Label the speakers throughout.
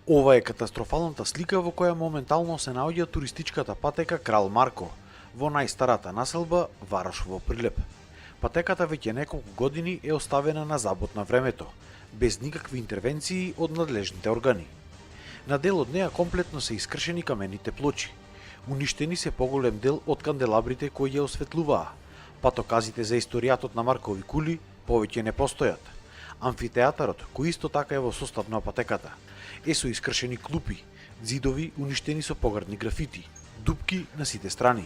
Speaker 1: Ова е катастрофалната слика во која моментално се наоѓа туристичката патека Крал Марко, во најстарата населба Варош во Прилеп. Патеката веќе неколку години е оставена на забот на времето, без никакви интервенции од надлежните органи. На дел од неа комплетно се искршени камените плочи. Уништени се поголем дел од канделабрите кои ја осветлуваа. Патоказите за историјатот на Маркови кули повеќе не постојат. Амфитеатарот, кој исто така е во состав на патеката, е со искршени клупи, ѕидови уништени со погрдни графити, дупки на сите страни.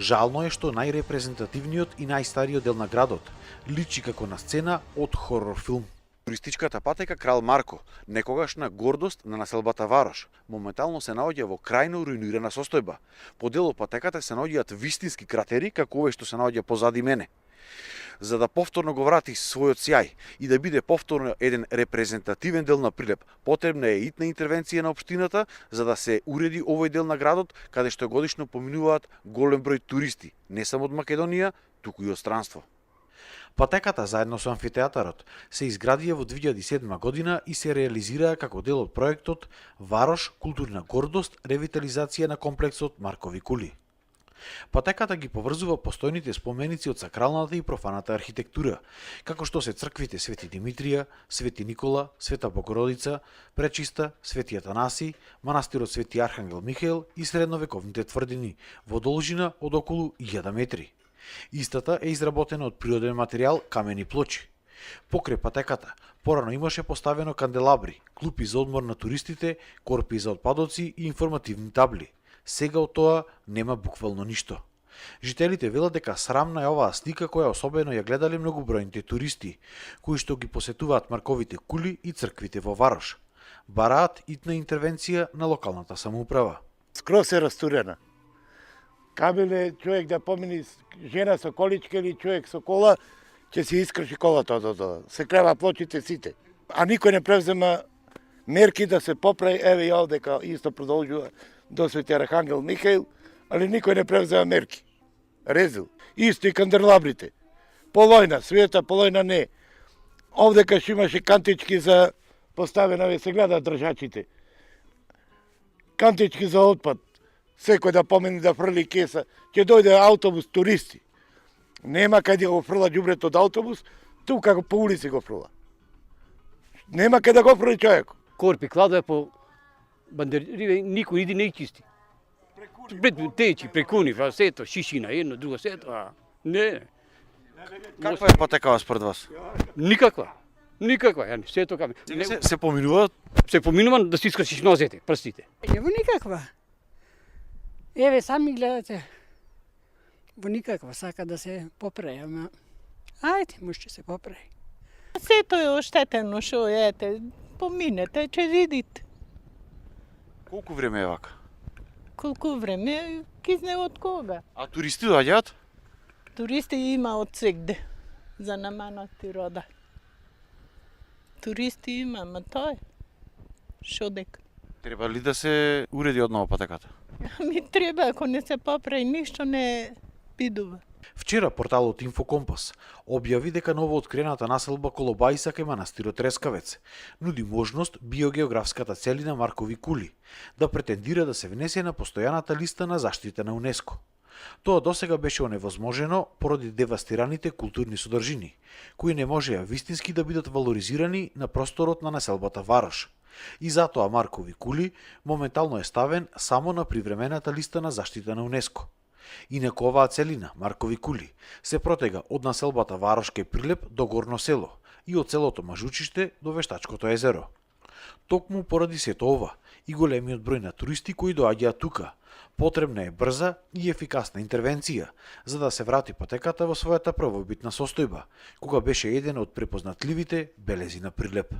Speaker 1: Жално е што најрепрезентативниот и најстариот дел на градот личи како на сцена од хорор филм. Туристичката патека Крал Марко, некогашна гордост на населбата Варош, моментално се наоѓа во крајно руинирана состојба. По делот патеката се наоѓаат вистински кратери, како овој што се наоѓа позади мене. За да повторно го врати својот сјај и да биде повторно еден репрезентативен дел на Прилеп, потребна е итна интервенција на општината за да се уреди овој дел на градот, каде што годишно поминуваат голем број туристи, не само од Македонија, туку и од странство. Патеката заедно со амфитеатарот се изградија во 2007 година и се реализираа како дел од проектот Варош културна гордост, ревитализација на комплексот Маркови кули. Патеката ги поврзува постојните споменици од сакралната и профаната архитектура, како што се црквите Свети Димитрија, Свети Никола, Света Богородица, Пречиста, Свети Атанаси, манастирот Свети Архангел Михаел и средновековните тврдини во должина од околу 1000 метри. Истата е изработена од природен материјал камени плочи. Покрај патеката, порано имаше поставено канделабри, клупи за одмор на туристите, корпи за отпадоци и информативни табли. Сега од тоа нема буквално ништо. Жителите велат дека срамна е оваа слика која особено ја гледале многобројните туристи, кои што ги посетуваат Марковите кули и црквите во Варош. Бараат итна интервенција на локалната самоуправа.
Speaker 2: Скрос е растурена. Кабеле човек да помини жена со количка или човек со кола, ќе се искрши колата од тоа. Се крава плочите сите. А никој не превзема мерки да се поправи, еве и овде исто продолжува до Свети Архангел Михаил, али никој не превзема мерки. Резил. Исто и канделабрите. Полојна, света, полојна не. Овде каш имаше кантички за поставена, се гледаат држачите. Кантички за отпад. Секој да помени да фрли кеса, ќе дојде автобус туристи. Нема каде да го фрла ѓубрето од автобус, тука по улици го фрла. Нема каде да го фрли човек.
Speaker 3: Корпи кладува по бандериве, никој иди не чисти. Течи, прекуни, сето, шишина, едно, друго, сето, не.
Speaker 1: Каква е патекава според вас?
Speaker 3: Никаква. Никаква, сето каме.
Speaker 1: Се поминува?
Speaker 3: Се поминува да си искршиш нозете, прстите.
Speaker 4: Во никаква. Еве, сами гледате. Во никаква сака да се поправи, ама ајде, може се поправи.
Speaker 5: Сето е оштетено шо ете, поминете, ќе видите.
Speaker 1: Колку време е вака?
Speaker 5: Колку време, кизне од кога.
Speaker 1: А туристи доаѓаат?
Speaker 5: Туристи има од сегде, за наманати рода. Туристи има, ама тоа е. Шо дека?
Speaker 1: Треба ли да се уреди одново патеката?
Speaker 5: Ми треба, ако не се поправи, ништо не бидува.
Speaker 1: Вчера порталот Инфокомпас објави дека новооткрената населба Колобајса кај манастирот Рескавец нуди можност биогеографската целина Маркови кули да претендира да се внесе на постојаната листа на заштита на УНЕСКО. Тоа досега беше оневозможено поради девастираните културни содржини, кои не можеа вистински да бидат валоризирани на просторот на населбата Варош. И затоа Маркови кули моментално е ставен само на привремената листа на заштита на УНЕСКО. Инаку оваа целина, Маркови кули, се протега од населбата Варош кај Прилеп до Горно село и од селото Мажучиште до Вештачкото езеро. Токму поради сето ова и големиот број на туристи кои доаѓаат тука, потребна е брза и ефикасна интервенција за да се врати патеката во својата првобитна состојба, кога беше еден од препознатливите белези на Прилеп.